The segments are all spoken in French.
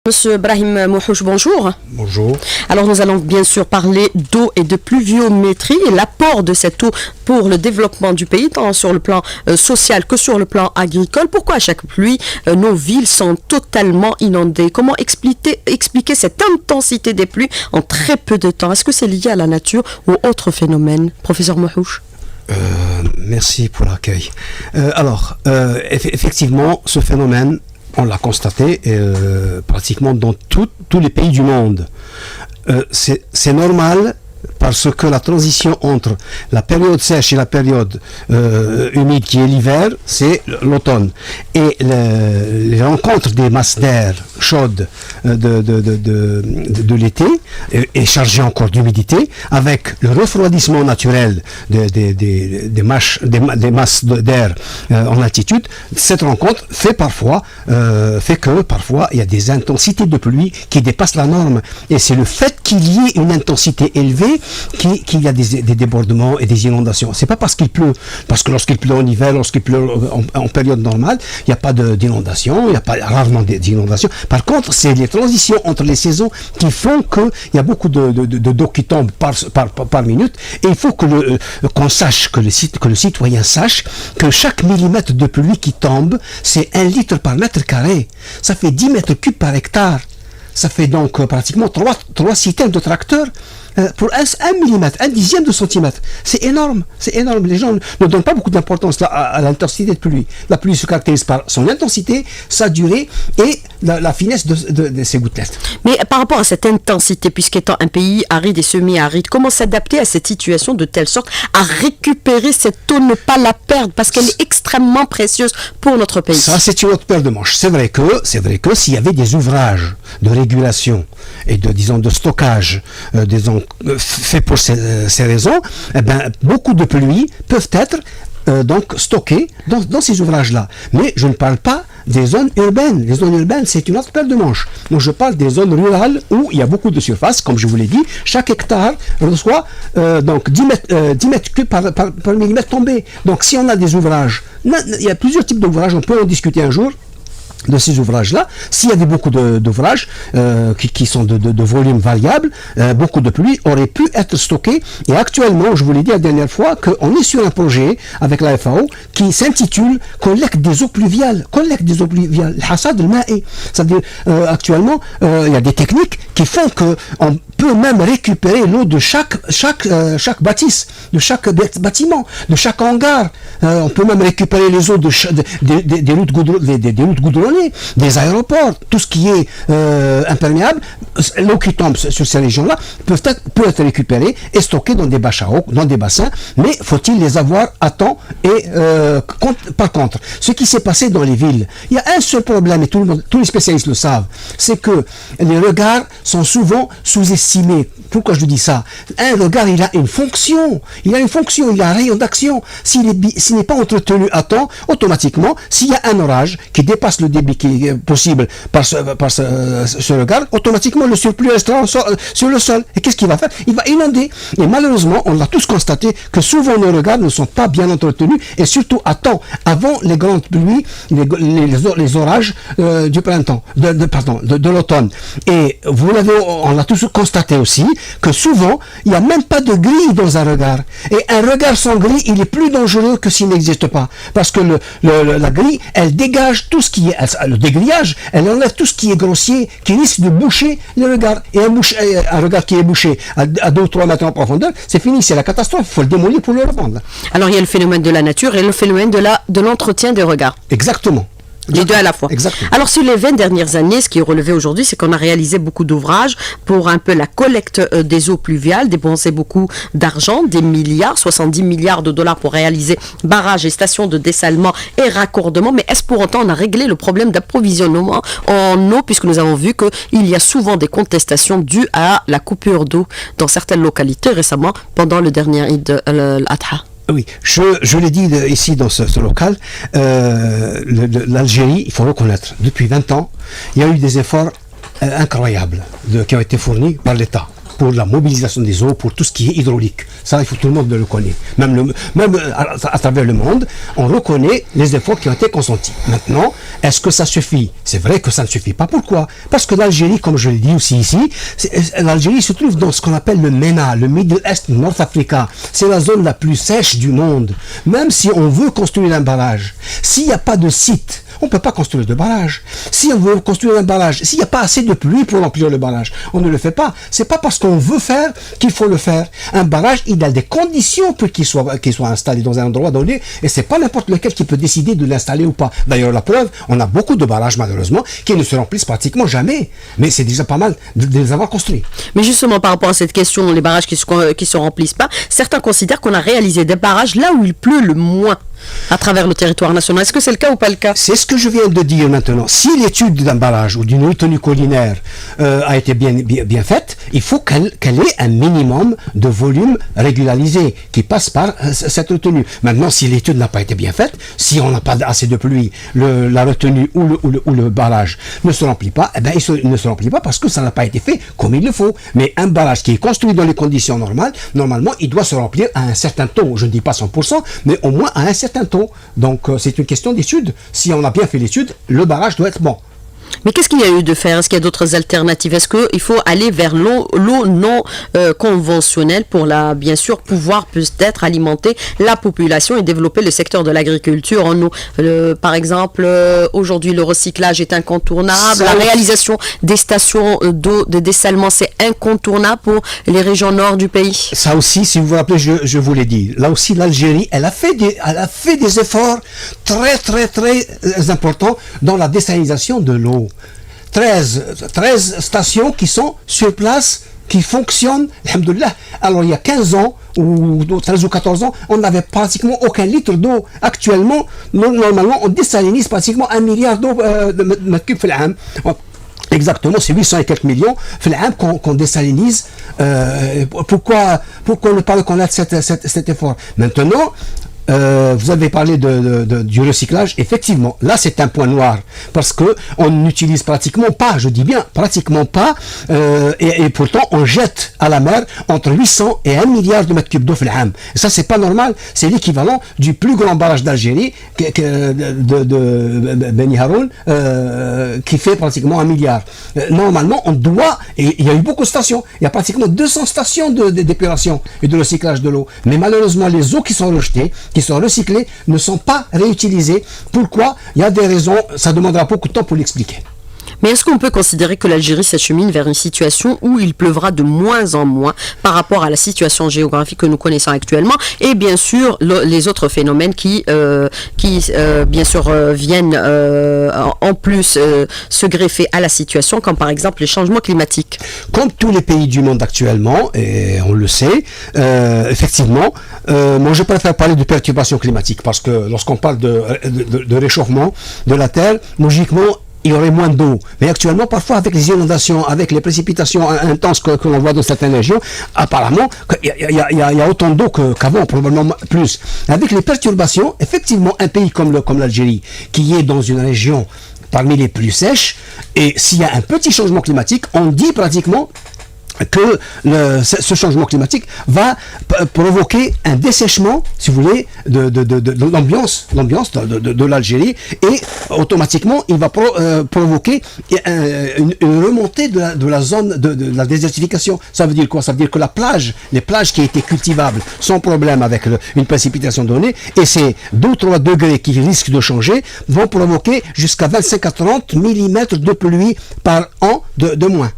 Monsieur Brahim Mouhouch, bonjour. Bonjour. Alors nous allons bien sûr parler d'eau et de pluviométrie et l'apport de cette eau pour le développement du pays, tant sur le plan social que sur le plan agricole. Pourquoi à chaque pluie, nos villes sont totalement inondées? Comment expliquer cette intensité des pluies en très peu de temps? Est-ce que c'est lié à la nature ou autre phénomène, professeur Mouhouch? Merci pour l'accueil. Effectivement, ce phénomène, on l'a constaté pratiquement dans tous les pays du monde. C'est normal parce que la transition entre la période sèche et la période humide qui est l'hiver, c'est l'automne. Et les rencontres des masses d'air chaudes de l'été et chargées encore d'humidité, avec le refroidissement naturel des masses d'air en altitude, cette rencontre fait que parfois il y a des intensités de pluie qui dépassent la norme. Et c'est le fait qu'il y ait une intensité élevée qu'il y a des débordements et des inondations. C'est pas parce qu'il pleut, parce que lorsqu'il pleut en hiver, lorsqu'il pleut en période normale, il n'y a pas d'inondation, il n'y a pas rarement d'inondation. Par contre, c'est les transitions entre les saisons qui font qu'il y a beaucoup d'eau qui tombe par minute, et il faut qu'on sache, que le citoyen sache que chaque millimètre de pluie qui tombe, c'est 1 litre par mètre carré. Ça fait 10 mètres cubes par hectare. Ça fait donc pratiquement 3 citernes de tracteurs pour 1 millimètre, 1 dixième de centimètre. C'est énorme, c'est énorme. Les gens ne donnent pas beaucoup d'importance à l'intensité de pluie. La pluie se caractérise par son intensité, sa durée et la finesse de ses gouttelettes. Mais par rapport à cette intensité, puisqu'étant un pays aride et semi-aride, comment s'adapter à cette situation de telle sorte à récupérer cette eau, ne pas la perdre, parce qu'elle est extrêmement précieuse pour notre pays? Ça, c'est une autre paire de manches. C'est vrai que s'il y avait des ouvrages de régulation et de stockage, faits pour ces raisons, eh ben, beaucoup de pluies peuvent être donc stockées dans ces ouvrages-là. Mais je ne parle pas des zones urbaines. Les zones urbaines, c'est une autre paire de manches. Donc je parle des zones rurales où il y a beaucoup de surface, comme je vous l'ai dit. Chaque hectare reçoit donc 10 mètres cubes par millimètre tombé. Donc si on a des ouvrages, il y a plusieurs types d'ouvrages, on peut en discuter un jour de ces ouvrages-là. S'il y avait beaucoup d'ouvrages qui sont de volume variable, beaucoup de pluie aurait pu être stocké. Et actuellement, je vous l'ai dit la dernière fois, qu'on est sur un projet avec la FAO qui s'intitule collecte des eaux pluviales. Collecte des eaux pluviales. Hassad al-Ma'i. C'est-à-dire, actuellement, il y a des techniques qui font qu'on peut même récupérer l'eau de chaque bâtisse, de chaque bâtiment, de chaque hangar. On peut même récupérer les eaux des routes goudronnées, des aéroports, tout ce qui est imperméable. L'eau qui tombe sur ces régions-là peut être récupérée et stockée dans des bâches à eau, dans des bassins, mais faut-il les avoir à temps? Et par contre, ce qui s'est passé dans les villes, il y a un seul problème, et tous les spécialistes le savent, c'est que les regards sont souvent sous-estimés. Pourquoi je dis ça? Un regard, il a une fonction, il a un rayon d'action. S'il n'est pas entretenu à temps, automatiquement, s'il y a un orage qui dépasse le débit qui est possible par ce regard, automatiquement le surplus restera sur le sol. Et qu'est-ce qu'il va faire? Il va inonder. Et malheureusement, on l'a tous constaté que souvent nos regards ne sont pas bien entretenus, et surtout à temps, avant les grandes pluies, les orages du printemps, de l'automne. Et on l'a tous constaté aussi, que souvent, il n'y a même pas de grille dans un regard. Et un regard sans grille, il est plus dangereux que s'il n'existe pas. Parce que la grille, elle dégage tout ce qui est... Le dégrillage, elle enlève tout ce qui est grossier, qui risque de boucher le regard. Et un regard qui est bouché à 2 ou 3 mètres en profondeur, c'est fini, c'est la catastrophe. Il faut le démolir pour le reprendre. Alors il y a le phénomène de la nature et le phénomène de l'entretien des regards. Exactement. Les deux à la fois. Exactement. Alors sur les 20 dernières années, ce qui est relevé aujourd'hui, c'est qu'on a réalisé beaucoup d'ouvrages pour un peu la collecte des eaux pluviales, dépensé beaucoup d'argent, des milliards, 70 milliards de dollars pour réaliser barrages et stations de dessalement et raccordement. Mais est-ce pour autant on a réglé le problème d'approvisionnement en eau, puisque nous avons vu qu'il y a souvent des contestations dues à la coupure d'eau dans certaines localités récemment pendant le dernier Eid al-Adha? Oui, je l'ai dit ici dans ce local, l'Algérie, il faut reconnaître, depuis 20 ans, il y a eu des efforts incroyables qui ont été fournis par l'État. pour la mobilisation des eaux, pour tout ce qui est hydraulique. Ça, il faut tout le monde le connaît. Même à travers le monde, on reconnaît les efforts qui ont été consentis. Maintenant, est-ce que ça suffit? C'est vrai que ça ne suffit pas. Pourquoi? Parce que l'Algérie, comme je l'ai dit aussi ici, l'Algérie se trouve dans ce qu'on appelle le MENA, le Middle East North Africa. C'est la zone la plus sèche du monde. Même si on veut construire un barrage, s'il n'y a pas de site, on ne peut pas construire de barrage. Si on veut construire un barrage, s'il n'y a pas assez de pluie pour remplir le barrage, on ne le fait pas. C'est pas parce qu'on veut faire qu'il faut le faire. Un barrage, il a des conditions pour qu'il soit installé dans un endroit donné, et c'est pas n'importe lequel qui peut décider de l'installer ou pas. D'ailleurs, la preuve, on a beaucoup de barrages, malheureusement, qui ne se remplissent pratiquement jamais. Mais c'est déjà pas mal de les avoir construits. Mais justement, par rapport à cette question, les barrages qui se remplissent pas, certains considèrent qu'on a réalisé des barrages là où il pleut le moins à travers le territoire national. Est-ce que c'est le cas ou pas le cas? C'est ce que je viens de dire maintenant. Si l'étude d'un barrage ou d'une retenue collinaire a été bien faite, il faut qu'elle ait un minimum de volume régularisé qui passe par cette retenue. Maintenant, si l'étude n'a pas été bien faite, si on n'a pas assez de pluie, la retenue ou le barrage ne se remplit pas, eh ben, il ne se remplit pas parce que ça n'a pas été fait comme il le faut. Mais un barrage qui est construit dans les conditions normales, normalement, il doit se remplir à un certain taux. Je ne dis pas 100%, mais au moins à un certain taux. Donc c'est une question d'étude. Si on a bien fait l'étude, le barrage doit être bon. Mais qu'est-ce qu'il y a eu de faire? Est-ce qu'il y a d'autres alternatives? Est-ce qu'il faut aller vers l'eau non conventionnelle pour bien sûr pouvoir peut-être alimenter la population et développer le secteur de l'agriculture en eau? Par exemple, aujourd'hui le recyclage est incontournable, la réalisation des stations d'eau de dessalement c'est incontournable pour les régions nord du pays. Ça aussi, si vous vous rappelez, je vous l'ai dit, là aussi l'Algérie, elle a fait des efforts très très très importants dans la désalinisation de l'eau. 13 stations qui sont sur place, qui fonctionnent, alhamdoulilah. Alors il y a 15 ans, ou 13 ou 14 ans, on n'avait pratiquement aucun litre d'eau. Actuellement, normalement, on désalinise pratiquement 1 milliard d'eau de mètres cubes par an. Exactement, c'est 800 et quelques millions qu'on désalinise. Pourquoi ne pas reconnaître cet effort? Maintenant, vous avez parlé du recyclage. Effectivement, là c'est un point noir parce que on n'utilise pratiquement pas, je dis bien pratiquement pas, et pourtant on jette à la mer entre 800 et 1 milliard de mètres cubes d'eau fil-am. Ça c'est pas normal, c'est l'équivalent du plus grand barrage d'Algérie de Beni Haroun qui fait pratiquement 1 milliard. Normalement on doit, et il y a eu beaucoup de stations, il y a pratiquement 200 stations d'épuration et de recyclage de l'eau, mais malheureusement les eaux qui sont rejetées, qui sont recyclés, ne sont pas réutilisés. Pourquoi? Il y a des raisons, ça demandera beaucoup de temps pour l'expliquer. Mais est-ce qu'on peut considérer que l'Algérie s'achemine vers une situation où il pleuvra de moins en moins par rapport à la situation géographique que nous connaissons actuellement et bien sûr les autres phénomènes qui bien sûr viennent en plus se greffer à la situation, comme par exemple les changements climatiques? Comme tous les pays du monde actuellement, et on le sait, effectivement, moi je préfère parler de perturbation climatique parce que lorsqu'on parle de réchauffement de la Terre, logiquement, il y aurait moins d'eau. Mais actuellement, parfois, avec les inondations, avec les précipitations intenses que l'on voit dans certaines régions, apparemment, il y a autant d'eau qu'avant, probablement plus. Avec les perturbations, effectivement, un pays comme l'Algérie, qui est dans une région parmi les plus sèches, et s'il y a un petit changement climatique, on dit pratiquement que ce changement climatique va provoquer un dessèchement, si vous voulez, de l'ambiance de l'Algérie, et automatiquement il va provoquer une remontée de la zone de la désertification. Ça veut dire quoi? Ça veut dire que les plages qui étaient cultivables sans problème avec une précipitation donnée, et ces 2 ou 3 degrés qui risquent de changer, vont provoquer jusqu'à 25 à 30 mm de pluie par an de moins.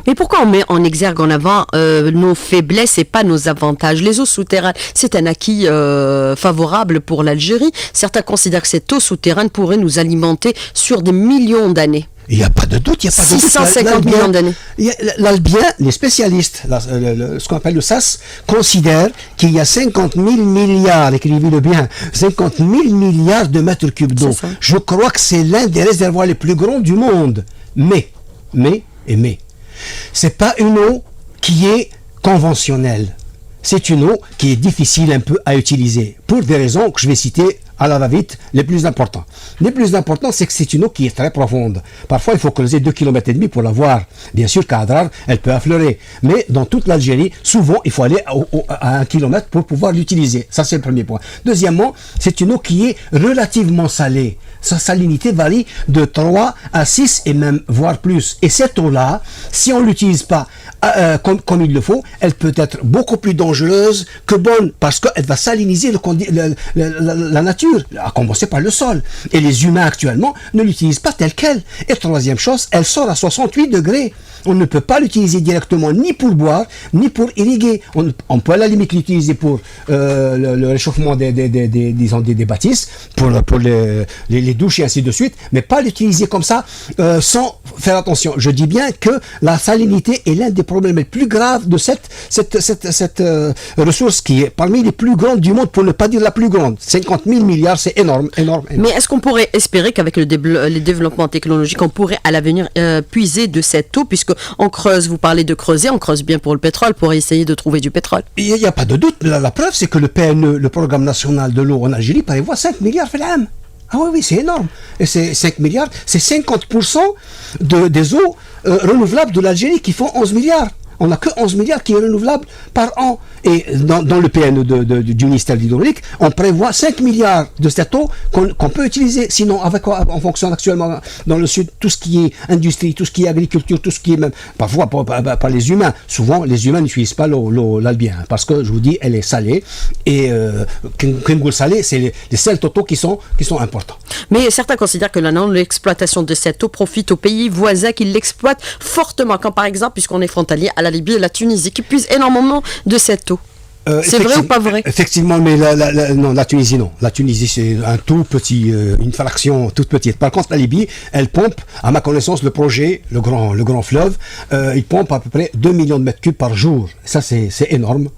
Mais pourquoi on met en exergue en avant nos faiblesses et pas nos avantages? Les eaux souterraines, c'est un acquis favorable pour l'Algérie. Certains considèrent que cette eau souterraine pourrait nous alimenter sur des millions d'années. Il n'y a pas de doute, il n'y a pas de doute. 650 millions d'années. L'Albien, les spécialistes, ce qu'on appelle le SAS, considèrent qu'il y a 50 000 milliards, écrivez-le bien, 50 000 milliards de mètres cubes d'eau. Je crois que c'est l'un des réservoirs les plus grands du monde. Mais, c'est pas une eau qui est conventionnelle. C'est une eau qui est difficile un peu à utiliser, pour des raisons que je vais citer à la va-vite, les plus importants. Les plus importants, c'est que c'est une eau qui est très profonde. Parfois, il faut creuser 2,5 km pour la voir. Bien sûr qu'à Adrar, elle peut affleurer. Mais dans toute l'Algérie, souvent, il faut aller à 1 km pour pouvoir l'utiliser. Ça, c'est le premier point. Deuxièmement, c'est une eau qui est relativement salée. Sa salinité varie de 3 à 6 et même voire plus. Et cette eau-là, si on ne l'utilise pas comme il le faut, elle peut être beaucoup plus dangereuse que bonne parce qu'elle va saliniser la nature, à commencer par le sol. Et les humains actuellement ne l'utilisent pas telle qu'elle. Et troisième chose, elle sort à 68 degrés. On ne peut pas l'utiliser directement ni pour boire, ni pour irriguer. On peut à la limite l'utiliser pour le réchauffement des bâtisses, pour les douches et ainsi de suite, mais pas l'utiliser comme ça sans faire attention. Je dis bien que la salinité est l'un des problèmes les plus graves de cette ressource qui est parmi les plus grandes du monde, pour ne pas dire la plus grande. 50 000 milliards, c'est énorme, énorme, énorme. Mais est-ce qu'on pourrait espérer qu'avec les développements technologiques, on pourrait à l'avenir puiser de cette eau, puisque on creuse, vous parlez de creuser, on creuse bien pour le pétrole, pour essayer de trouver du pétrole. Il n'y a pas de doute. La preuve, c'est que le PNE, le Programme National de l'eau en Algérie, prévoit 5 milliards في العام. Ah oui, c'est énorme. Et c'est 5 milliards, c'est 50% des eaux renouvelables de l'Algérie qui font 11 milliards. On n'a que 11 milliards qui est renouvelable par an. Et dans le PNE du ministère de l'Hydraulique, on prévoit 5 milliards de cette eau qu'on peut utiliser. Sinon, on fonctionne actuellement dans le sud, tout ce qui est industrie, tout ce qui est agriculture, tout ce qui est même, parfois par les humains. Souvent, les humains n'utilisent pas l'eau l'albien, parce que, je vous dis, elle est salée. Et quand salée, c'est les sels totaux qui sont importants. Mais certains considèrent que la non-exploitation de cette eau profite aux pays voisins qui l'exploitent fortement, comme par exemple, puisqu'on est frontalier, à la Libye et la Tunisie, qui puisent énormément de cette eau. C'est vrai ou pas vrai? Effectivement, mais non, la Tunisie, non. La Tunisie, c'est une fraction toute petite. Par contre, la Libye, elle pompe, à ma connaissance, le projet, le grand fleuve, il pompe à peu près 2 millions de mètres cubes par jour. Ça, c'est énorme.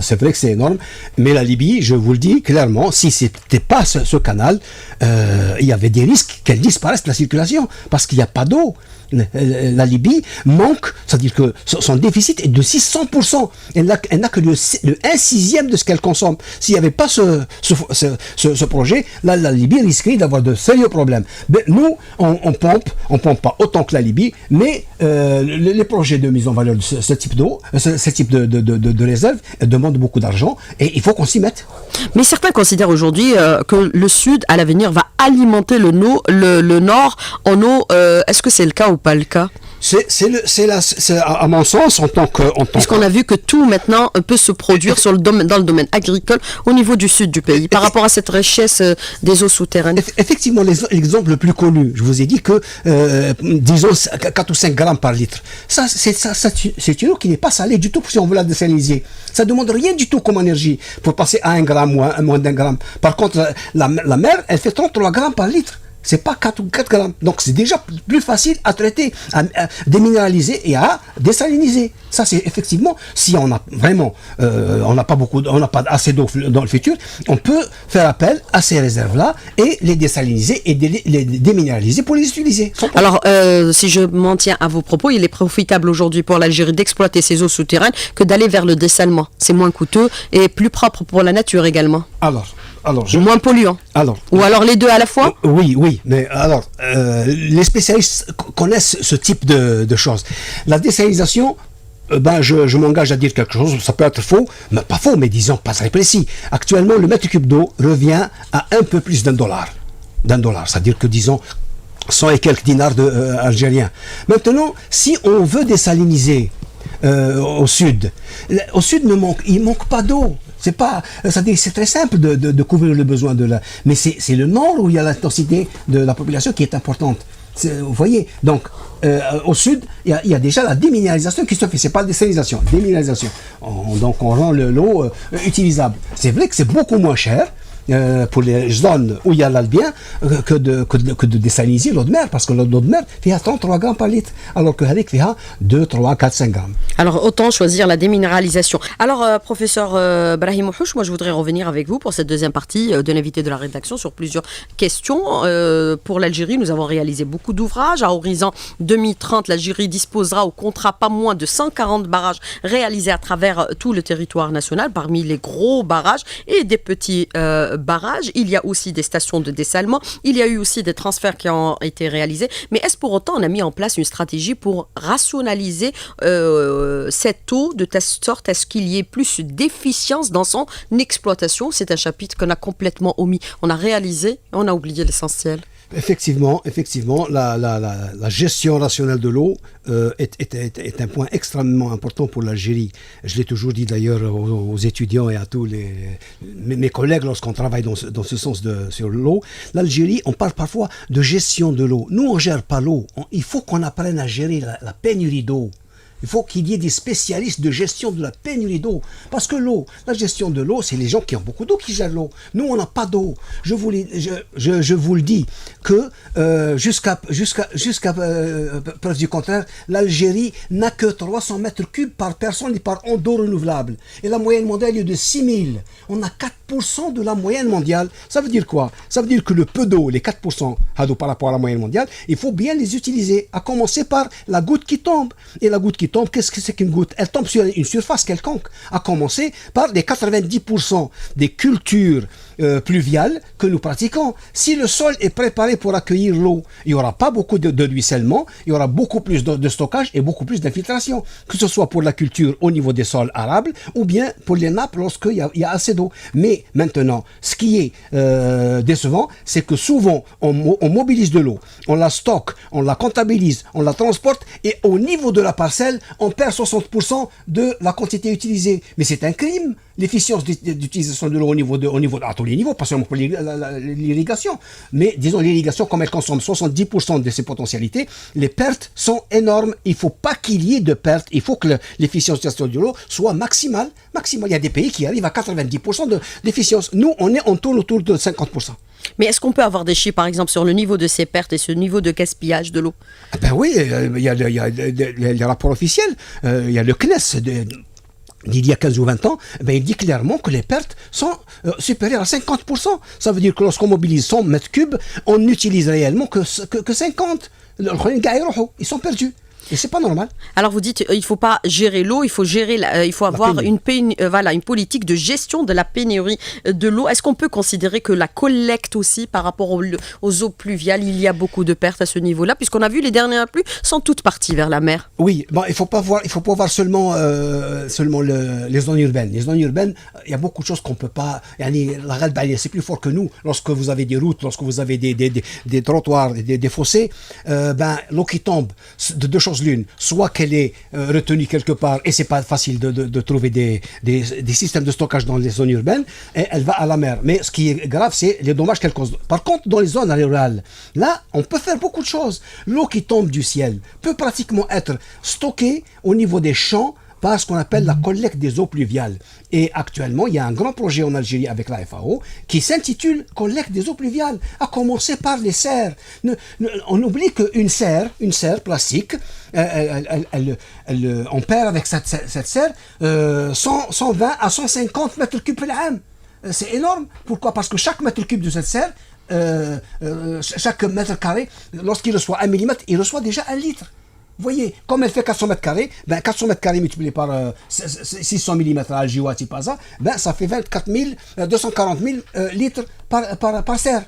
C'est vrai que c'est énorme, mais la Libye, je vous le dis clairement, si c'était pas ce canal, il y avait des risques qu'elle disparaisse de la circulation, parce qu'il n'y a pas d'eau. La Libye manque, c'est-à-dire que son déficit est de 600%. Elle n'a que le 1/6 de ce qu'elle consomme. S'il n'y avait pas ce projet, là, la Libye risquerait d'avoir de sérieux problèmes. Mais nous, on pompe pas autant que la Libye, mais les projets de mise en valeur de ce type d'eau, ce type de réserve, demandent beaucoup d'argent et il faut qu'on s'y mette. Mais certains considèrent aujourd'hui que le Sud, à l'avenir, va alimenter le Nord en eau. Est-ce que c'est le cas ou pas le cas? C'est à mon sens, en tant que... Puisqu'on a vu que tout maintenant peut se produire dans le domaine agricole au niveau du sud du pays, par rapport à cette richesse des eaux souterraines. Effectivement, l'exemple le plus connu, je vous ai dit que, disons, 4 ou 5 grammes par litre. C'est une eau qui n'est pas salée du tout si on veut la désaliniser. Ça ne demande rien du tout comme énergie pour passer à 1 gramme ou moins d'1 gramme. Par contre, la mer, elle fait 33 grammes par litre. C'est pas 4 ou 4 grammes. Donc c'est déjà plus facile à traiter, à déminéraliser et à désaliniser. Ça, c'est effectivement, si on a vraiment, on n'a pas assez d'eau dans le futur, on peut faire appel à ces réserves-là et les désaliniser et les déminéraliser pour les utiliser. Alors, si je m'en tiens à vos propos, il est profitable aujourd'hui pour l'Algérie d'exploiter ses eaux souterraines que d'aller vers le dessalement. C'est moins coûteux et plus propre pour la nature également. Moins polluant. Ou alors les deux à la fois? Oui, mais alors, les spécialistes connaissent ce type de choses. La désalinisation, je m'engage à dire quelque chose, ça peut être faux, mais pas faux, mais disons pas très précis. Actuellement, le mètre cube d'eau revient à un peu plus $1. C'est-à-dire que, disons, 100 et quelques dinars algériens. Maintenant, si on veut désaliniser au sud, il manque pas d'eau. C'est très simple de couvrir le besoin mais c'est le nord où il y a l'intensité de la population qui est importante. Vous voyez, donc au sud, il y a déjà la déminéralisation qui se fait. C'est pas la désalinisation, déminéralisation. Donc on rend l'eau utilisable. C'est vrai que c'est beaucoup moins cher pour les zones où il y a l'albien que de désaliniser l'eau de mer, parce que l'eau de mer fait 33 grammes par litre, alors que avec fait 2, 3, 4, 5 grammes. Alors autant choisir la déminéralisation. Alors professeur Brahim Ouhouch, moi je voudrais revenir avec vous pour cette deuxième partie de l'invité de la rédaction sur plusieurs questions. Pour l'Algérie, nous avons réalisé beaucoup d'ouvrages. À horizon 2030, l'Algérie disposera au contrat pas moins de 140 barrages réalisés à travers tout le territoire national, parmi les gros barrages et des petits barrages. Il y a aussi des stations de dessalement. Il y a eu aussi des transferts qui ont été réalisés. Mais est-ce pour autant on a mis en place une stratégie pour rationaliser cette eau de telle sorte à ce qu'il y ait plus d'efficience dans son exploitation? C'est un chapitre qu'on a complètement omis. On a réalisé, on a oublié l'essentiel. Effectivement, la gestion rationnelle de l'eau est un point extrêmement important pour l'Algérie. Je l'ai toujours dit d'ailleurs aux étudiants et à tous mes collègues lorsqu'on travaille dans ce sens sur l'eau. L'Algérie, on parle parfois de gestion de l'eau. Nous, on ne gère pas l'eau. Il faut qu'on apprenne à gérer la pénurie d'eau. Il faut qu'il y ait des spécialistes de gestion de la pénurie d'eau. Parce que l'eau, la gestion de l'eau, c'est les gens qui ont beaucoup d'eau qui gèrent l'eau. Nous, on n'a pas d'eau. Je vous le dis que jusqu'à preuve du contraire, l'Algérie n'a que 300 mètres cubes par personne et par an d'eau renouvelable. Et la moyenne mondiale est de 6000. On a 4% de la moyenne mondiale. Ça veut dire quoi? Ça veut dire que le peu d'eau, les 4% par rapport à la moyenne mondiale, il faut bien les utiliser. À commencer par la goutte qui tombe. Et la goutte qui tombe, qu'est-ce que c'est qu'une goutte? Elle tombe sur une surface quelconque, à commencer par les 90% des cultures pluviales que nous pratiquons. Si le sol est préparé pour accueillir l'eau, il n'y aura pas beaucoup de ruissellement, il y aura beaucoup plus de stockage et beaucoup plus d'infiltration, que ce soit pour la culture au niveau des sols arables ou bien pour les nappes lorsqu'il y a assez d'eau. Mais maintenant, ce qui est décevant, c'est que souvent on mobilise de l'eau, on la stocke, on la comptabilise, on la transporte et au niveau de la parcelle, on perd 60% de la quantité utilisée. Mais c'est un crime, l'efficience d'utilisation de l'eau au niveau à tous les niveaux, pas seulement pour l'irrigation. Mais disons l'irrigation, comme elle consomme 70% de ses potentialités, les pertes sont énormes. Il ne faut pas qu'il y ait de pertes. Il faut que l'efficience d'utilisation de l'eau soit maximale. Il y a des pays qui arrivent à 90% d'efficience. Nous, on tourne autour de 50%. Mais est-ce qu'on peut avoir des chiffres, par exemple, sur le niveau de ces pertes et ce niveau de gaspillage de l'eau? Ben oui, il y a les rapports officiels. Il y a le CNES d'il y a 15 ou 20 ans, il dit clairement que les pertes sont supérieures à 50%. Ça veut dire que lorsqu'on mobilise 100 mètres cubes, on n'utilise réellement que 50. Ils sont perdus. Et c'est pas normal. Alors vous dites, il ne faut pas gérer l'eau, il faut avoir une politique de gestion de la pénurie de l'eau. Est-ce qu'on peut considérer que la collecte aussi, par rapport aux eaux pluviales, il y a beaucoup de pertes à ce niveau-là, puisqu'on a vu les dernières pluies sont toutes parties vers la mer? Oui, il faut pas voir seulement les zones urbaines. Les zones urbaines, il y a beaucoup de choses qu'on peut pas. La Ghalba, c'est plus fort que nous. Lorsque vous avez des routes, lorsque vous avez des trottoirs, des fossés, l'eau qui tombe, de deux choses l'une, soit qu'elle est retenue quelque part et c'est pas facile de trouver des systèmes de stockage dans les zones urbaines, et elle va à la mer. Mais ce qui est grave, c'est les dommages qu'elle cause. Par contre, dans les zones rurales, là, on peut faire beaucoup de choses. L'eau qui tombe du ciel peut pratiquement être stockée au niveau des champs par ce qu'on appelle la collecte des eaux pluviales. Et actuellement, il y a un grand projet en Algérie avec la FAO qui s'intitule collecte des eaux pluviales, à commencer par les serres. On oublie qu'une serre plastique, on perd avec cette serre 120 à 150 mètres cubes par an. C'est énorme. Pourquoi? Parce que chaque mètre cube de cette serre, chaque mètre carré, lorsqu'il reçoit 1 mm, il reçoit déjà 1 litre. Vous voyez, comme elle fait 400 mètres carrés, 400 mètres carrés multiplié par 600 mm à Algiwa, Tipaza, ça fait 240 000 litres par serre.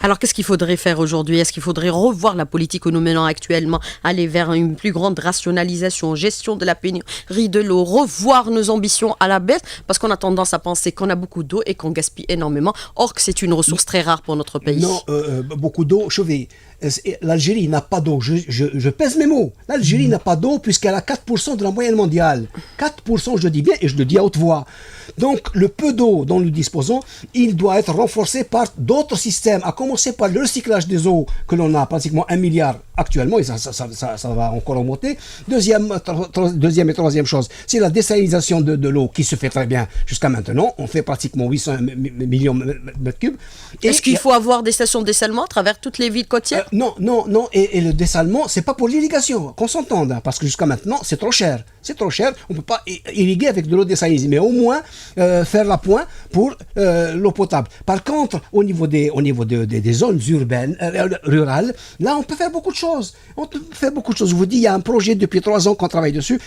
Alors qu'est-ce qu'il faudrait faire aujourd'hui? Est-ce qu'il faudrait revoir la politique que nous menons actuellement, aller vers une plus grande rationalisation, gestion de la pénurie de l'eau, revoir nos ambitions à la baisse, parce qu'on a tendance à penser qu'on a beaucoup d'eau et qu'on gaspille énormément, or que c'est une ressource très rare pour notre pays. Non, beaucoup d'eau, l'Algérie n'a pas d'eau, je pèse mes mots, l'Algérie n'a pas d'eau puisqu'elle a 4% de la moyenne mondiale. 4%, je le dis bien et je le dis à haute voix. Donc le peu d'eau dont nous disposons, il doit être renforcé par d'autres systèmes, à commencer par le recyclage des eaux que l'on a pratiquement 1 milliard actuellement, et ça va encore augmenter. Deuxième et troisième chose, c'est la désalinisation de l'eau qui se fait très bien jusqu'à maintenant. On fait pratiquement 800 millions de mètres cubes. Est-ce qu'il faut avoir des stations de dessalement à travers toutes les villes côtières? non. Et le dessalement, c'est pas pour l'irrigation, qu'on s'entende, hein, parce que jusqu'à maintenant, c'est trop cher. C'est trop cher, on ne peut pas irriguer avec de l'eau dessalinée, mais au moins faire l'appoint pour l'eau potable. Par contre, au niveau des zones urbaines, rurales, là, on peut faire beaucoup de choses. Je vous dis, il y a un projet depuis 3 ans qu'on travaille dessus,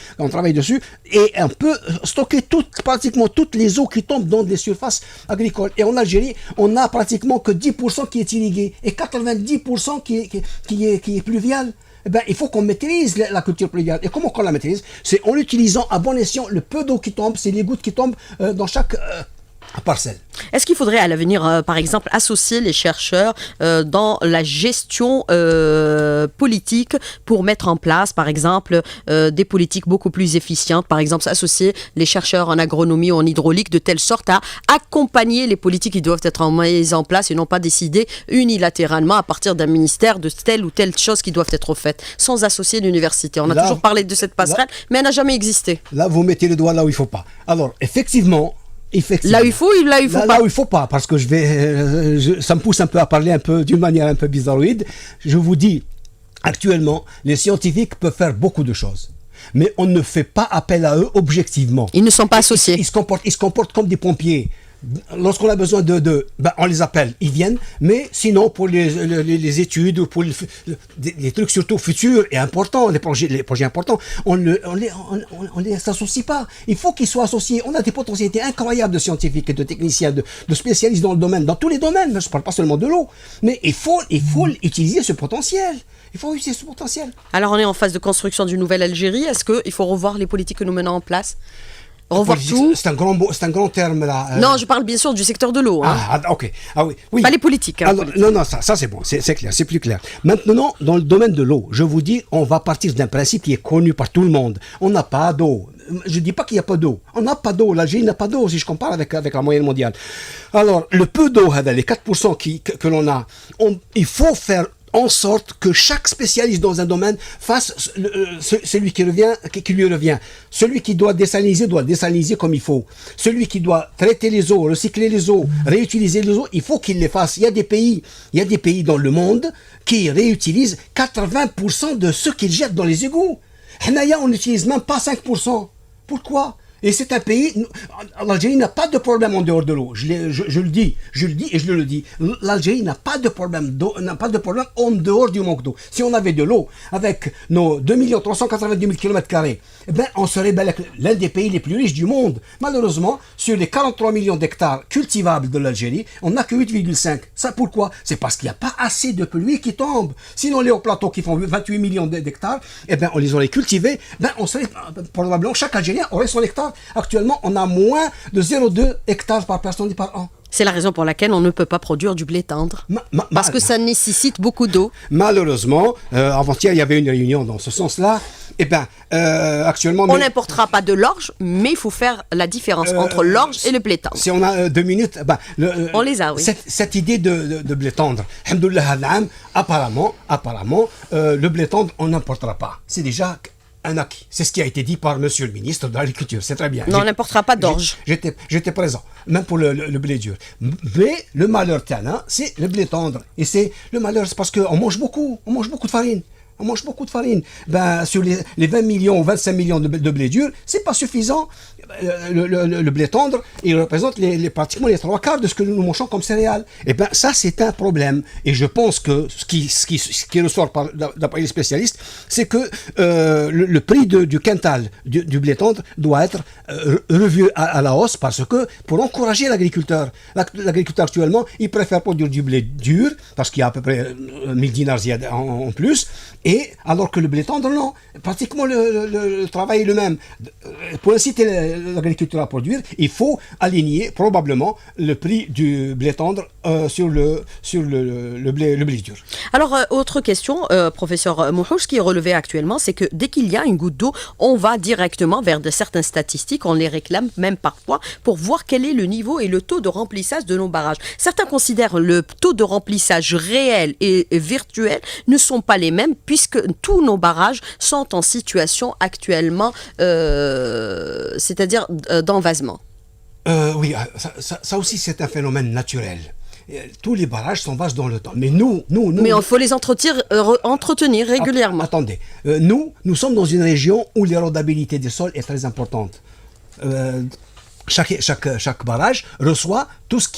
et on peut stocker pratiquement toutes les eaux qui tombent dans des surfaces agricoles. Et en Algérie, on n'a pratiquement que 10% qui est irrigué, et 90% qui est pluvial. Eh ben, il faut qu'on maîtrise la culture pluviale. Et comment qu'on la maîtrise? C'est en utilisant à bon escient le peu d'eau qui tombe, c'est les gouttes qui tombent dans chaque parcelle. Est-ce qu'il faudrait à l'avenir, par exemple, associer les chercheurs dans la gestion politique pour mettre en place, par exemple, des politiques beaucoup plus efficientes, par exemple, associer les chercheurs en agronomie ou en hydraulique de telle sorte à accompagner les politiques qui doivent être mises en place et non pas décider unilatéralement à partir d'un ministère de telle ou telle chose qui doivent être faites, sans associer l'université. On a toujours parlé de cette passerelle, mais elle n'a jamais existé. Là, vous mettez le doigt là où il ne faut pas. Alors, effectivement, là où il faut, là où il faut pas. Là où il faut pas, parce que ça me pousse un peu à parler d'une manière un peu bizarroïde. Je vous dis, actuellement, les scientifiques peuvent faire beaucoup de choses. Mais on ne fait pas appel à eux objectivement. Ils ne sont pas associés. Ils se comportent comme des pompiers. Lorsqu'on a besoin on les appelle, ils viennent, mais sinon pour les études, pour les trucs surtout futurs et importants, les projets importants, on les associe pas. Il faut qu'ils soient associés. On a des potentialités incroyables de scientifiques et de techniciens, de spécialistes dans le domaine, dans tous les domaines. Je ne parle pas seulement de l'eau, mais il faut utiliser ce potentiel. Alors on est en phase de construction d'une nouvelle Algérie. Est-ce qu'il faut revoir les politiques que nous menons en place? Revoir tout. C'est un grand terme là. Non, je parle bien sûr du secteur de l'eau. Hein. Ok. Oui. Pas les politiques. Alors, non, ça c'est bon, c'est clair, c'est plus clair. Maintenant, dans le domaine de l'eau, je vous dis, on va partir d'un principe qui est connu par tout le monde. On n'a pas d'eau. Je ne dis pas qu'il n'y a pas d'eau. On n'a pas d'eau. L'Algérie n'a pas d'eau si je compare avec la moyenne mondiale. Alors, le peu d'eau, les 4% que l'on a, il faut faire en sorte que chaque spécialiste dans un domaine fasse celui qui lui revient. Celui qui doit désaliniser comme il faut. Celui qui doit traiter les eaux, recycler les eaux, réutiliser les eaux, il faut qu'il les fasse. Il y a des pays dans le monde qui réutilisent 80% de ce qu'ils jettent dans les égouts. On n'utilise même pas 5%. Pourquoi ? Et c'est un pays, l'Algérie n'a pas de problème en dehors de l'eau. Je le dis et je le dis. L'Algérie n'a pas de problème en dehors du manque d'eau. Si on avait de l'eau avec nos 2 390 000 km², on serait l'un des pays les plus riches du monde. Malheureusement, sur les 43 millions d'hectares cultivables de l'Algérie, on n'a que 8,5. Ça pourquoi? C'est parce qu'il n'y a pas assez de pluie qui tombe. Sinon, les hauts plateaux qui font 28 millions d'hectares, on les aurait cultivés, on serait probablement, chaque Algérien aurait son hectare. Actuellement, on a moins de 0,2 hectares par personne par an. C'est la raison pour laquelle on ne peut pas produire du blé tendre. Parce que ça nécessite beaucoup d'eau. Malheureusement, avant-hier, il y avait une réunion dans ce sens-là. Actuellement... On n'importera pas de l'orge, mais il faut faire la différence entre l'orge et le blé tendre. Si on a 2 minutes... on les a, oui. Cette idée de blé tendre, apparemment, le blé tendre, on n'importera pas. C'est déjà... un acquis. C'est ce qui a été dit par monsieur le ministre de l'Agriculture. C'est très bien. Non, on n'importera pas d'orge. J'étais présent, même pour le blé dur. Mais le malheur c'est le blé tendre. Et c'est le malheur, c'est parce qu'on mange beaucoup. On mange beaucoup de farine. Sur les 20 millions ou 25 millions de blé dur, c'est pas suffisant. Le blé tendre, il représente pratiquement les 3/4 de ce que nous mangeons comme céréales. Ça, c'est un problème. Et je pense que ce qui ressort d'après les spécialistes, c'est que le prix du quintal du blé tendre doit être revu à la hausse, parce que pour encourager l'agriculteur actuellement, il préfère produire du blé dur, parce qu'il y a à peu près 1000 dinars en plus. Et alors que le blé tendre, non. Pratiquement le travail est le même. Pour inciter l'agriculteur à produire, il faut aligner probablement le prix du blé tendre sur le blé dur. Alors, autre question, professeur Mouhouch, ce qui est relevé actuellement, c'est que dès qu'il y a une goutte d'eau, on va directement vers certaines statistiques, on les réclame même parfois, pour voir quel est le niveau et le taux de remplissage de nos barrages. Certains considèrent le taux de remplissage réel et virtuel ne sont pas les mêmes, puisque tous nos barrages sont en situation actuellement, c'est-à-dire d'envasement. Oui, ça aussi c'est un phénomène naturel. tous les barrages sont vastes dans le temps. Mais Mais il faut les entretenir régulièrement. Attendez, nous sommes dans une région où l'érodabilité des sols est très importante. Chaque barrage reçoit tous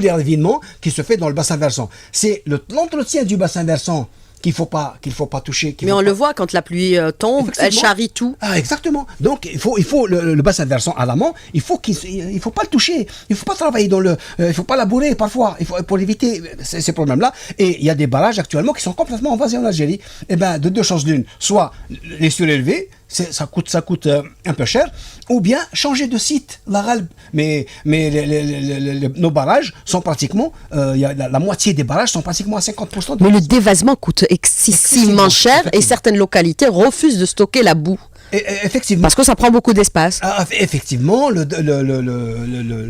les ravinements qui se fait dans le bassin versant. C'est l'entretien du bassin versant qu'il faut pas toucher. Mais on le voit quand la pluie tombe, elle charrie tout. Ah, exactement. Donc il faut le bassin versant à l'amont, il faut pas le toucher, il faut pas travailler il faut pas labourer parfois, pour éviter ces problèmes-là. Et il y a des barrages actuellement qui sont complètement envasés en Algérie. Et ben de deux choses l'une, soit les surélever, ça coûte un peu cher, ou bien changer de site, mais nos barrages sont pratiquement, la moitié des barrages sont pratiquement à 50%. Mais le dévasement coûte excessivement cher et certaines localités refusent de stocker la boue. Effectivement. Parce que ça prend beaucoup d'espace. Effectivement, le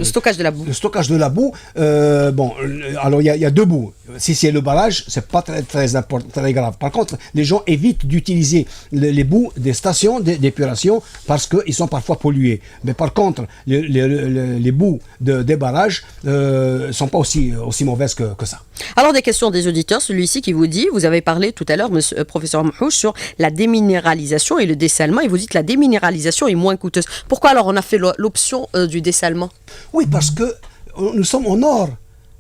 stockage de la boue. Le stockage de la boue, alors il y a deux boues. Si c'est le barrage, c'est pas très grave. Par contre, les gens évitent d'utiliser les boues des stations d'épuration parce qu'ils sont parfois pollués. Mais par contre, les boues des barrages sont pas aussi mauvaises que ça. Alors des questions des auditeurs, celui-ci qui vous dit, vous avez parlé tout à l'heure, professeur Mhouch, sur la déminéralisation et le dessalement, et vous dites que la déminéralisation est moins coûteuse. Pourquoi alors on a fait l'option du dessalement? Oui, parce que nous sommes au nord,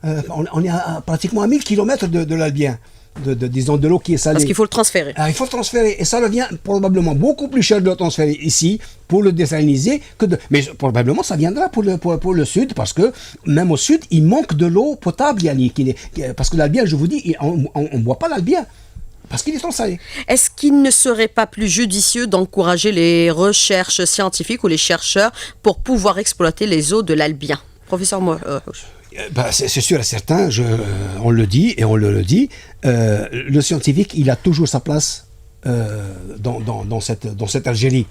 on est pratiquement à 1000 km de l'Albien. Disons de l'eau qui est salée. Parce qu'il faut le transférer. Il faut le transférer et ça revient probablement beaucoup plus cher de le transférer ici pour le désaliniser mais probablement ça viendra pour le sud parce que même au sud il manque de l'eau potable Yannick, parce que l'Albien, je vous dis, on ne boit pas l'Albien parce qu'il est trop salé. Est-ce qu'il ne serait pas plus judicieux d'encourager les recherches scientifiques ou les chercheurs pour pouvoir exploiter les eaux de l'Albien? Professeur Mhouch. C'est sûr et certain, on le dit et on le dit, le scientifique, il a toujours sa place dans cette Algérie.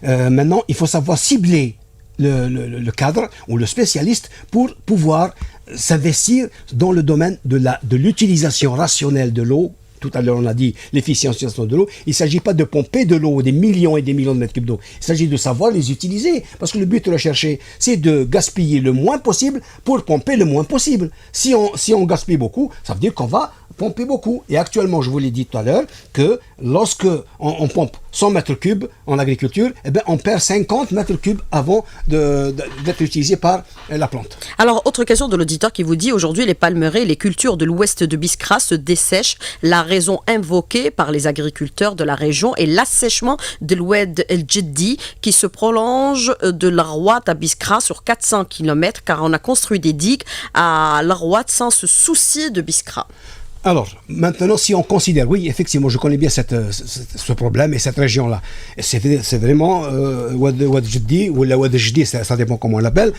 Maintenant, il faut savoir cibler le cadre ou le spécialiste pour pouvoir s'investir dans le domaine de l'utilisation rationnelle de l'eau. Tout à l'heure, on a dit l'efficiencisation de l'eau. Il ne s'agit pas de pomper de l'eau, des millions et des millions de mètres cubes d'eau. Il s'agit de savoir les utiliser. Parce que le but de rechercher, c'est de gaspiller le moins possible pour pomper le moins possible. Si on gaspille beaucoup, ça veut dire qu'on va pomper beaucoup. Et actuellement, je vous l'ai dit tout à l'heure, que lorsque on pompe 100 mètres cubes en agriculture, eh bien, on perd 50 mètres cubes avant d'être utilisé par la plante. Alors, autre question de l'auditeur qui vous dit, aujourd'hui, les palmeraies et les cultures de l'ouest de Biskra se dessèchent. La raison invoquée par les agriculteurs de la région est l'assèchement de l'Oued El Djeddi qui se prolonge de l'Arwat à Biskra sur 400 km car on a construit des digues à l'Arwat sans se soucier de Biskra. Alors, maintenant, si on considère, oui, effectivement, je connais bien ce problème et cette région-là. C'est vraiment Oued Djeddi ou la Oued Djeddi, ça dépend comment on l'appelle.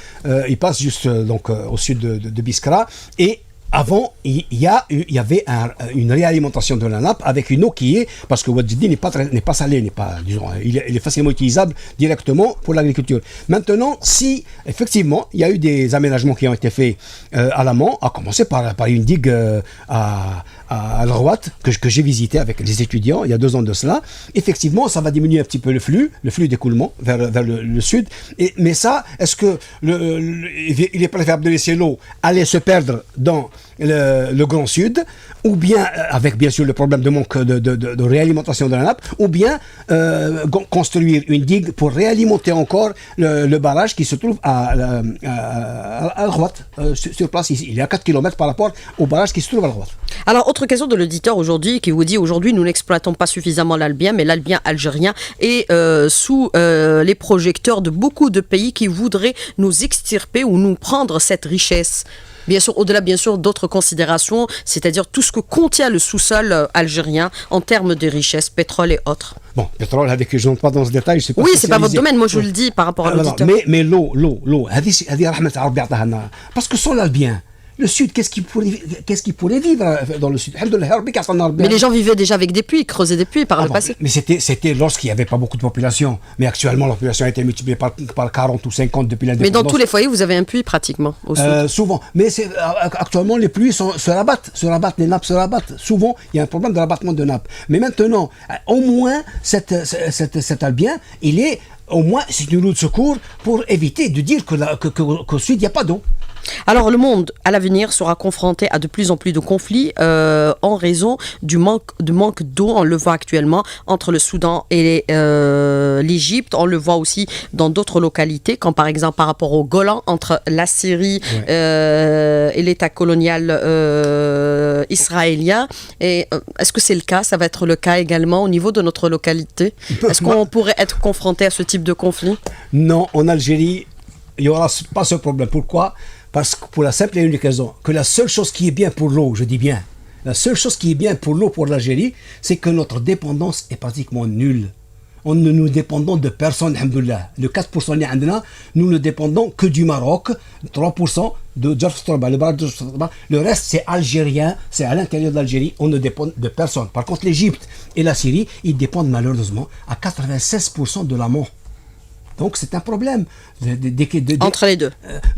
Il passe juste au sud de Biskra et avant, il y avait une réalimentation de la nappe avec une eau qui est, parce que Oued Djeddi n'est pas salé, il est facilement utilisable directement pour l'agriculture. Maintenant, si effectivement il y a eu des aménagements qui ont été faits à l'amont, à commencer par une digue à l'Arwat que j'ai visité avec les étudiants il y a 2 ans de cela, effectivement ça va diminuer un petit peu le flux d'écoulement vers le sud. Mais ça, est-ce que il est préférable de laisser l'eau aller se perdre dans le Grand Sud, ou bien, avec bien sûr le problème de manque de réalimentation de la nappe, ou bien construire une digue pour réalimenter encore le barrage qui se trouve à droite, sur place ici. Il est à 4 km par rapport au barrage qui se trouve à droite. Alors, autre question de l'auditeur aujourd'hui qui vous dit, aujourd'hui nous n'exploitons pas suffisamment l'Albien, mais l'Albien algérien est sous les projecteurs de beaucoup de pays qui voudraient nous extirper ou nous prendre cette richesse. Bien sûr, au-delà bien sûr d'autres considérations, c'est-à-dire tout ce que contient le sous-sol algérien en termes de richesse, pétrole et autres. Bon, pétrole, avec je n'entre pas dans ce détail, je sais pas. Oui, c'est pas votre domaine, moi je le dis par rapport à l'auditeur. Mais l'eau, parce que sans l'Albien, le Sud, qu'est-ce qui pourrait vivre dans le Sud? Mais les gens vivaient déjà avec des puits, creusaient des puits par le passé. Mais c'était lorsqu'il n'y avait pas beaucoup de population. Mais actuellement, la population a été multipliée par 40 ou 50 depuis l'indépendance. Mais dans tous les foyers, vous avez un puits pratiquement au Sud. Souvent. Mais actuellement, les pluies se rabattent, les nappes se rabattent. Souvent, il y a un problème de rabattement de nappes. Mais maintenant, au moins, cet Albien, il est... Au moins, c'est une roue de secours pour éviter de dire qu'au Sud, il n'y a pas d'eau. Alors le monde à l'avenir sera confronté à de plus en plus de conflits en raison du manque d'eau. On le voit actuellement entre le Soudan et l'Égypte. On le voit aussi dans d'autres localités, comme par exemple par rapport au Golan, entre la Syrie et l'État colonial israélien. Et est-ce que c'est le cas? Ça va être le cas également au niveau de notre localité? Est-ce qu'on pourrait être confronté à ce type de conflit? Non, en Algérie, il n'y aura pas ce problème. Pourquoi? Parce que pour la simple et unique raison que la seule chose qui est bien pour l'eau, je dis bien, la seule chose qui est bien pour l'eau pour l'Algérie, c'est que notre dépendance est pratiquement nulle. Ne nous dépendons de personne, alhamdoulilah. Le 4% nous ne dépendons que du Maroc, 3% de Djerfstorba, le reste c'est algérien, c'est à l'intérieur de l'Algérie, on ne dépend de personne. Par contre l'Égypte et la Syrie, ils dépendent malheureusement à 96% de l'amont. Donc c'est un problème. Entre les deux.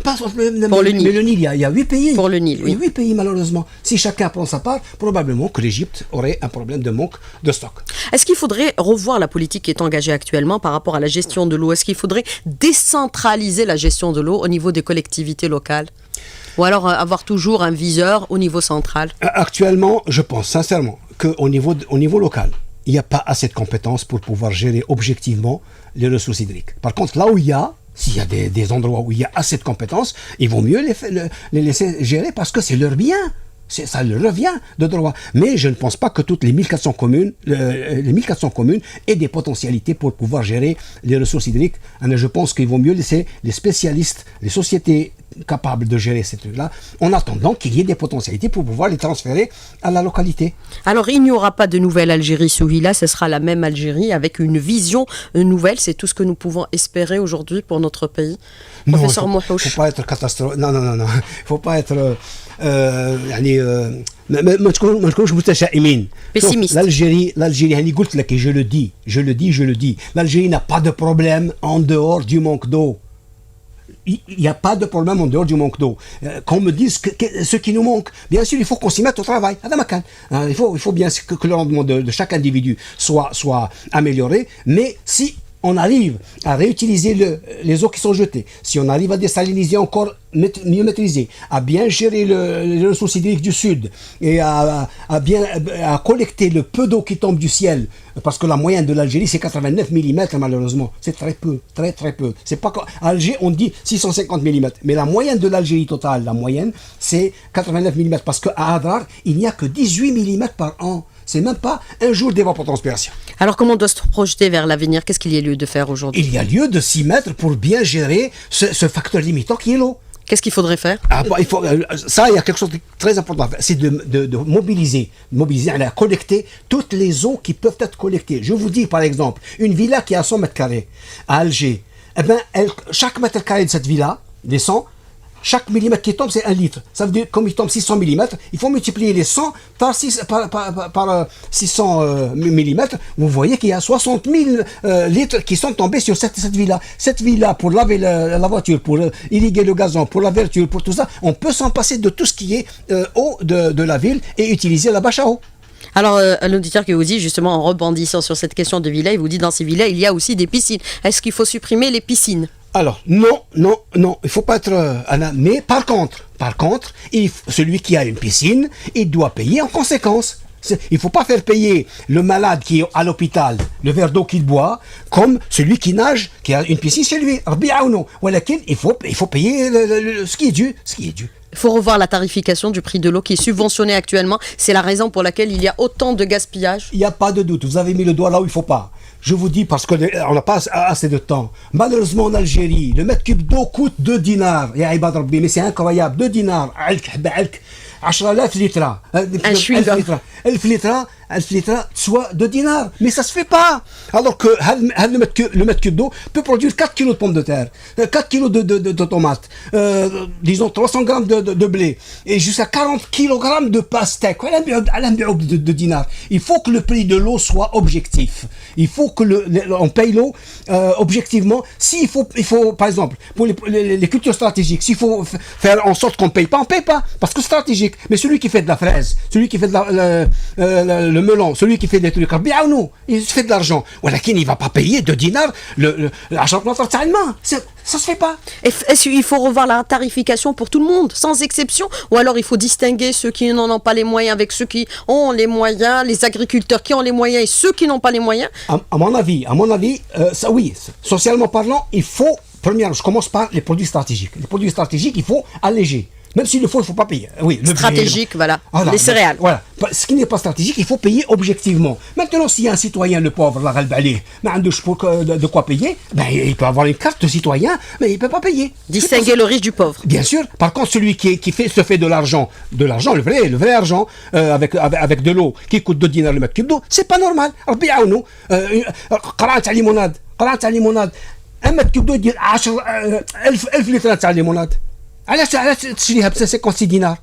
Pas pour le Nil. Mais le Nil, il y a 8 pays. Pour le Nil, oui. 8 pays malheureusement. Si chacun prend sa part, probablement que l'Égypte aurait un problème de manque de stock. Est-ce qu'il faudrait revoir la politique qui est engagée actuellement par rapport à la gestion de l'eau? Est-ce qu'il faudrait décentraliser la gestion de l'eau au niveau des collectivités locales? Ou alors avoir toujours un viseur au niveau central? Actuellement, je pense sincèrement qu'au niveau local, il n'y a pas assez de compétences pour pouvoir gérer objectivement les ressources hydriques. Par contre, là où s'il y a des endroits où il y a assez de compétences, il vaut mieux les laisser gérer parce que c'est leur bien. Ça leur revient de droit. Mais je ne pense pas que toutes les 1400 communes aient des potentialités pour pouvoir gérer les ressources hydriques. Je pense qu'il vaut mieux laisser les spécialistes, les sociétés capables de gérer ces trucs-là, en attendant qu'il y ait des potentialités pour pouvoir les transférer à la localité. Alors, il n'y aura pas de nouvelle Algérie Souhila, ce sera la même Algérie avec une vision nouvelle. C'est tout ce que nous pouvons espérer aujourd'hui pour notre pays. Non, Professeur il ne faut pas être catastrophe. Non. Il ne faut pas être... pessimiste. L'Algérie, je le dis, l'Algérie n'a pas de problème en dehors du manque d'eau. Il n'y a pas de problème en dehors du manque d'eau. Qu'on me dise ce qui nous manque, bien sûr, il faut qu'on s'y mette au travail. Il faut bien que le rendement de chaque individu soit amélioré, mais si on arrive à réutiliser les eaux qui sont jetées, si on arrive à désaliniser encore mieux maîtriser, à bien gérer les ressources hydriques du sud et à collecter le peu d'eau qui tombe du ciel, parce que la moyenne de l'Algérie c'est 89 mm malheureusement, c'est très peu, très peu. C'est pas à Alger on dit 650 mm, mais la moyenne de l'Algérie totale, la moyenne c'est 89 mm, parce qu'à Adrar il n'y a que 18 mm par an. C'est même pas un jour d'évapotranspiration. Alors comment on doit se projeter vers l'avenir? Qu'est-ce qu'il y a lieu de faire aujourd'hui? Il y a lieu de s'y mettre pour bien gérer ce facteur limitant qui est l'eau. Qu'est-ce qu'il faudrait faire? Il y a quelque chose de très important à faire, c'est de mobiliser, à collecter toutes les eaux qui peuvent être collectées. Je vous dis par exemple, une villa qui a 100 mètres carrés à Alger, chaque mètre carré de cette villa, des 100, chaque millimètre qui tombe, c'est 1 litre. Ça veut dire, comme il tombe 600 mm, il faut multiplier les 100 par 600 mm. Vous voyez qu'il y a 60 000 litres qui sont tombés sur cette villa. Cette villa, pour laver la voiture, pour irriguer le gazon, pour la verdure, pour tout ça, on peut s'en passer de tout ce qui est eau de la ville et utiliser la bâche à eau. Alors, un auditeur qui vous dit, justement, en rebondissant sur cette question de villa, il vous dit, dans ces villas, il y a aussi des piscines. Est-ce qu'il faut supprimer les piscines? Alors, non, il ne faut pas être... mais par contre, celui qui a une piscine, il doit payer en conséquence. Il ne faut pas faire payer le malade qui est à l'hôpital le verre d'eau qu'il boit, comme celui qui nage, qui a une piscine chez lui. Il faut payer ce qui est dû. Il faut revoir la tarification du prix de l'eau qui est subventionné actuellement. C'est la raison pour laquelle il y a autant de gaspillage. Il n'y a pas de doute. Vous avez mis le doigt là où il ne faut pas. Je vous dis parce qu'on n'a pas assez de temps. Malheureusement en Algérie, le mètre cube d'eau coûte 2 dinars. Mais c'est incroyable. 2 dinars. 10,000 litres. 1000 litres, soit 2 dinars. Mais ça ne se fait pas. Alors que le mètre cube d'eau peut produire 4 kilos de pommes de terre, 4 kilos de tomates, disons 300 grammes de blé, et jusqu'à 40 kilogrammes de pastèque. De dinars. Il faut que le prix de l'eau soit objectif. Il faut que on paye l'eau objectivement. S'il faut, par exemple, pour les cultures stratégiques, s'il faut faire en sorte qu'on ne paye pas, on ne paye pas, parce que c'est stratégique. Mais celui qui fait de la fraise, celui qui fait le melon, celui qui fait des trucs, il se fait de l'argent. Il ne va pas payer 2 dinars l'argent de notre allemand. Ça se fait pas. Est-ce qu'il faut revoir la tarification pour tout le monde, sans exception? Ou alors il faut distinguer ceux qui n'en ont pas les moyens avec ceux qui ont les moyens, les agriculteurs qui ont les moyens et ceux qui n'ont pas les moyens? À mon avis, ça oui, socialement parlant, il faut, premièrement, je commence par les produits stratégiques. Les produits stratégiques, il faut alléger. Même s'il le faut, il ne faut pas payer. Oui, stratégique, voilà. Les céréales. Voilà. Ce qui n'est pas stratégique, il faut payer objectivement. Maintenant, s'il y a un citoyen, le pauvre, la Galbalé, de quoi payer, ben, il peut avoir une carte de citoyen, mais il ne peut pas payer. Distinguer le riche du pauvre. Bien sûr. Par contre, celui qui se fait de l'argent, le vrai argent, avec de l'eau, qui coûte 2 dinars le mètre cube d'eau, c'est pas normal. Alors, بيعاونوا. قرعة تاع ليموناد. Un mètre cube d'eau يدير 10,000 litres تاع ليموناد. علاش تشريها ب 56 دينار؟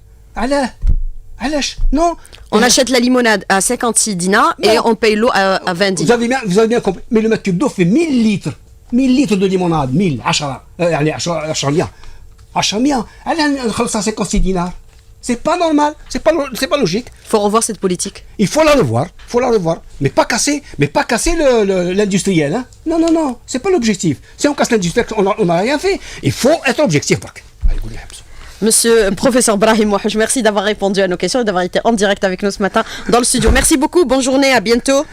علاش؟ Non. On achète la limonade à 56 dinars et on paye l'eau à 20 dinars. Vous avez bien compris. Mais le mètre cube d'eau fait 1000 litres. 1000 litres de limonade. 1000. 10 مية. 10 مية. علاه نخلصها 56 dinars. C'est pas normal. C'est pas logique. Il faut revoir cette politique. Il faut la revoir. Mais pas casser l'industriel. Hein? Non. C'est pas l'objectif. Si on casse l'industriel, on n'a rien fait. Il faut être objectif. Monsieur professeur Brahim Wahouch, merci d'avoir répondu à nos questions et d'avoir été en direct avec nous ce matin dans le studio. Merci beaucoup, bonne journée, à bientôt.